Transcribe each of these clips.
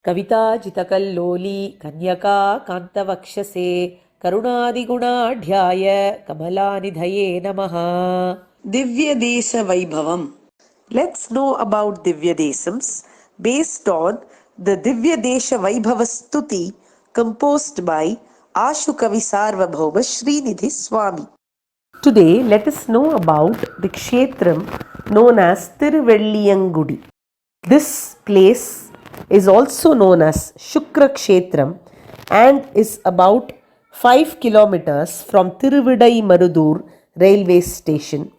कविताजितकल्लोली कन्यका कान्तवक्षसे करुणादिगुणाढ्याय कमलानिधये नमः. Divyadesa Vaibhavam. Let's know about Divyadesams based on the Divyadesa Vaibhava Stuti composed by Aashukavi Sarvabhouma Srinidhi Swami. Today let us know about the kshetram known as Thiruvelliangudi. This place is also known as Shukra Kshetram and is about 5 kilometers from Thiruvidaimarudur railway station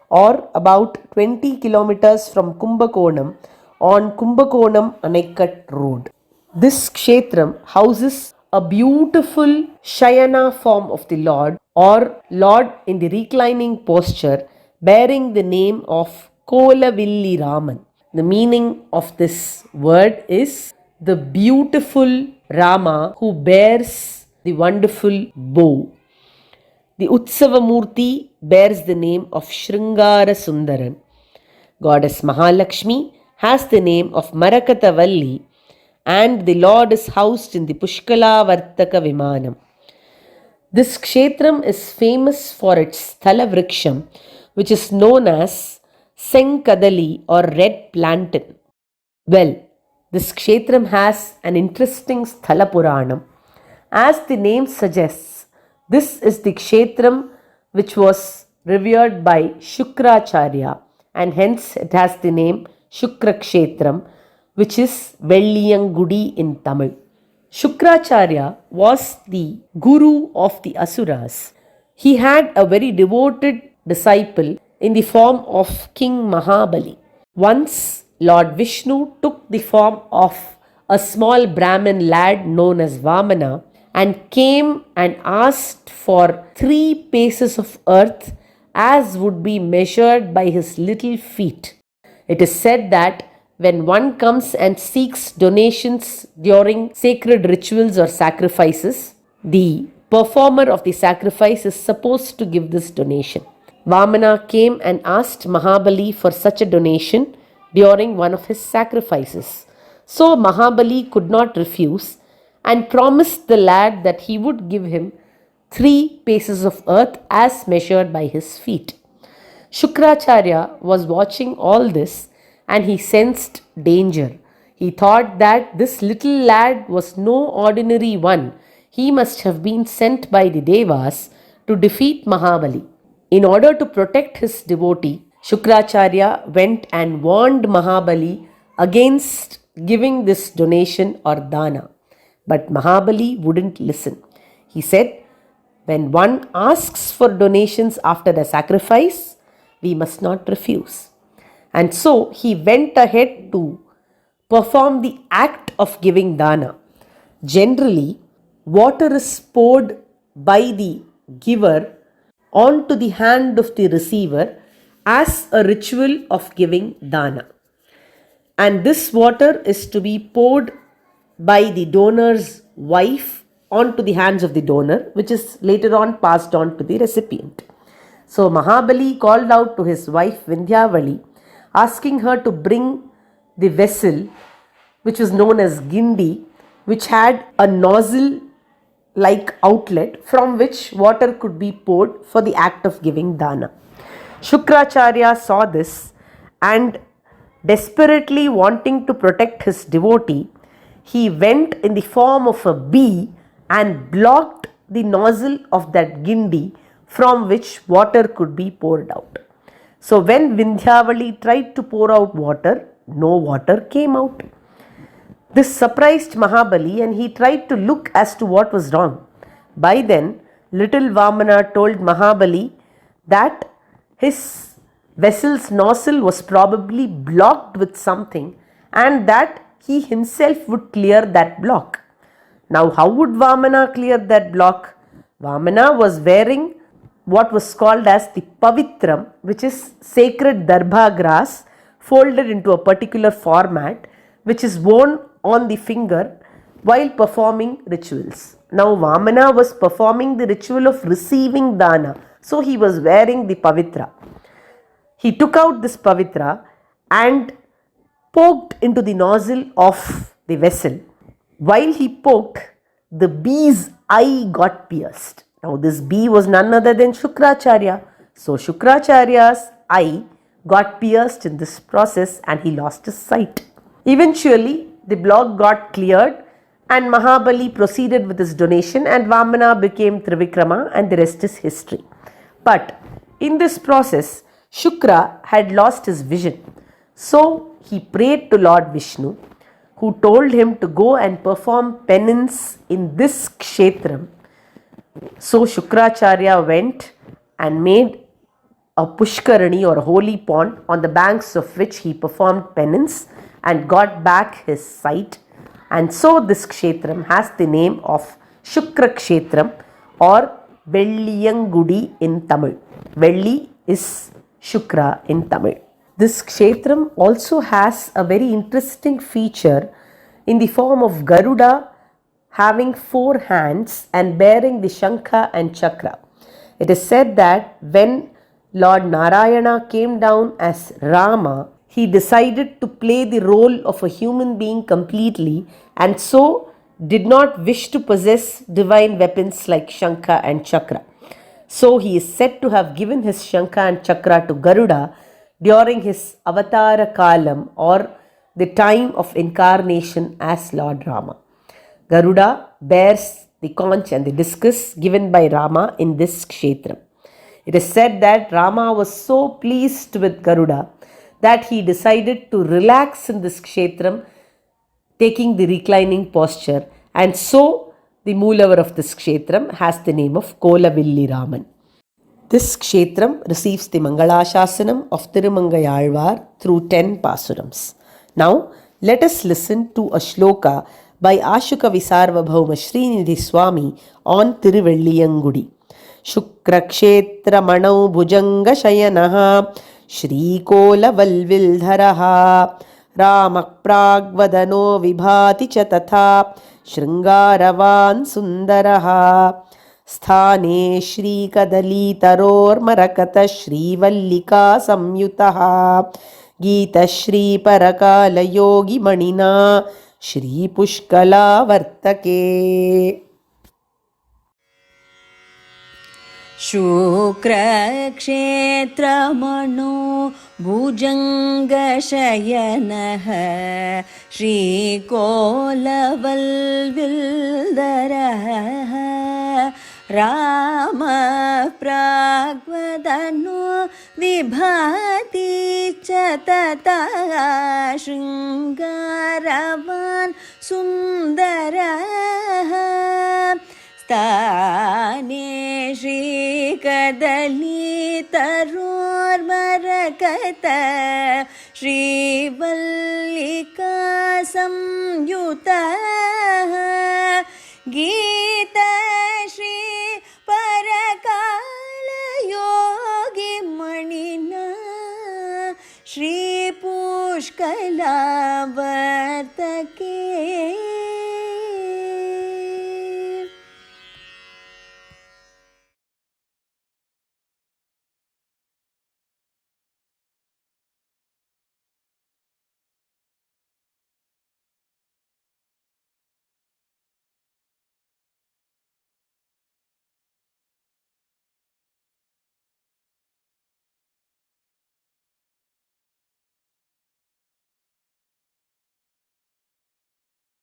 or about 20 kilometers from Kumbakonam on Kumbakonam Anaikat road. This kshetram houses a beautiful Shayana form of the Lord or Lord in the reclining posture bearing the name of Kolavilli Raman. The meaning of this word is the beautiful Rama who bears the wonderful bow. The Utsavamurti bears the name of Shringara Sundaran. Goddess Mahalakshmi has the name of Marakatavalli and the Lord is housed in the Pushkala Vartaka Vimanam. This kshetram is famous for its Thala Vriksham, which is known as Senkadali or red plantain. Well, this kshetram has an interesting Sthala Puranam. As the name suggests, this is the kshetram which was revered by Shukracharya and hence it has the name Shukra Kshetram, which is Velliyangudi in Tamil. Shukracharya was the guru of the Asuras. He had a very devoted disciple in the form of King Mahabali. Once Lord Vishnu took the form of a small Brahmin lad known as Vamana and came and asked for 3 paces of earth as would be measured by his little feet. It is said that when one comes and seeks donations during sacred rituals or sacrifices, the performer of the sacrifice is supposed to give this donation. Vamana came and asked Mahabali for such a donation during one of his sacrifices. So Mahabali could not refuse and promised the lad that he would give him 3 paces of earth as measured by his feet. Shukracharya was watching all this and he sensed danger. He thought that this little lad was no ordinary one. He must have been sent by the Devas to defeat Mahabali. In order to protect his devotee, Shukracharya went and warned Mahabali against giving this donation or dana. But Mahabali wouldn't listen. He said, when one asks for donations after the sacrifice, we must not refuse. And so he went ahead to perform the act of giving dana. Generally, water is poured by the giver onto the hand of the receiver as a ritual of giving dana. And this water is to be poured by the donor's wife onto the hands of the donor, which is later on passed on to the recipient. So Mahabali called out to his wife Vindhyavali, asking her to bring the vessel which was known as Gindi, which had a nozzle like outlet from which water could be poured for the act of giving dana. Shukracharya saw this and desperately wanting to protect his devotee, he went in the form of a bee and blocked the nozzle of that Gindi from which water could be poured out. So when Vindhyavali tried to pour out water, no water came out. This surprised Mahabali and he tried to look as to what was wrong. By then, little Vamana told Mahabali that his vessel's nozzle was probably blocked with something and that he himself would clear that block. Now, how would Vamana clear that block? Vamana was wearing what was called as the Pavitram, which is sacred darbha grass folded into a particular format, which is worn on the finger while performing rituals. Now Vamana was performing the ritual of receiving dana, so he was wearing the pavitra. He took out this pavitra and poked into the nozzle of the vessel. While he poked, the bee's eye got pierced. Now this bee was none other than Shukracharya. So Shukracharya's eye got pierced in this process and he lost his sight. Eventually, the block got cleared and Mahabali proceeded with his donation and Vamana became Trivikrama, and the rest is history. But in this process, Shukra had lost his vision. So he prayed to Lord Vishnu, who told him to go and perform penance in this kshetram. So Shukracharya went and made a pushkarani or a holy pond, on the banks of which he performed penance and got back his sight. And so this kshetram has the name of Shukra Kshetram or Velliyangudi in Tamil. Velli is Shukra in Tamil. This kshetram also has a very interesting feature in the form of Garuda having 4 hands and bearing the Shankha and Chakra. It is said that when Lord Narayana came down as Rama, he decided to play the role of a human being completely and so did not wish to possess divine weapons like Shankha and Chakra. So he is said to have given his Shankha and Chakra to Garuda during his Avatara Kalam, or the time of incarnation as Lord Rama. Garuda bears the conch and the discus given by Rama in this kshetram. It is said that Rama was so pleased with Garuda that he decided to relax in this kshetram, taking the reclining posture, and so the Moolavar of this kshetram has the name of Kolavilli Raman. This kshetram receives the Mangalashasanam of Tirumangayalvar through 10 pasurams. Now, let us listen to a shloka by Aashukavi Sarvabhouma Srinidhi Swami on Thiruvelliangudi. Shukrakshetra Manau Bhujanga Shayanaha Shrikola Valvildharaha Ramak Pragvadano Vibhati Chatatha Shringaravan Sundaraha Sthane Shri Kadali Taror Marakata Shri Vallika Samyutaha Gita Shri Parakala Yogi Manina Shri Pushkala Vartake. Shukra Kshetramano Bhujanga Shayanaha Shri Kola Valvildaraha Rama Pragvadano Vibhati Chatata Shringaravan Sundaraha Sthane Shri Kadali Taror Marakata Shri Vallika Samyuta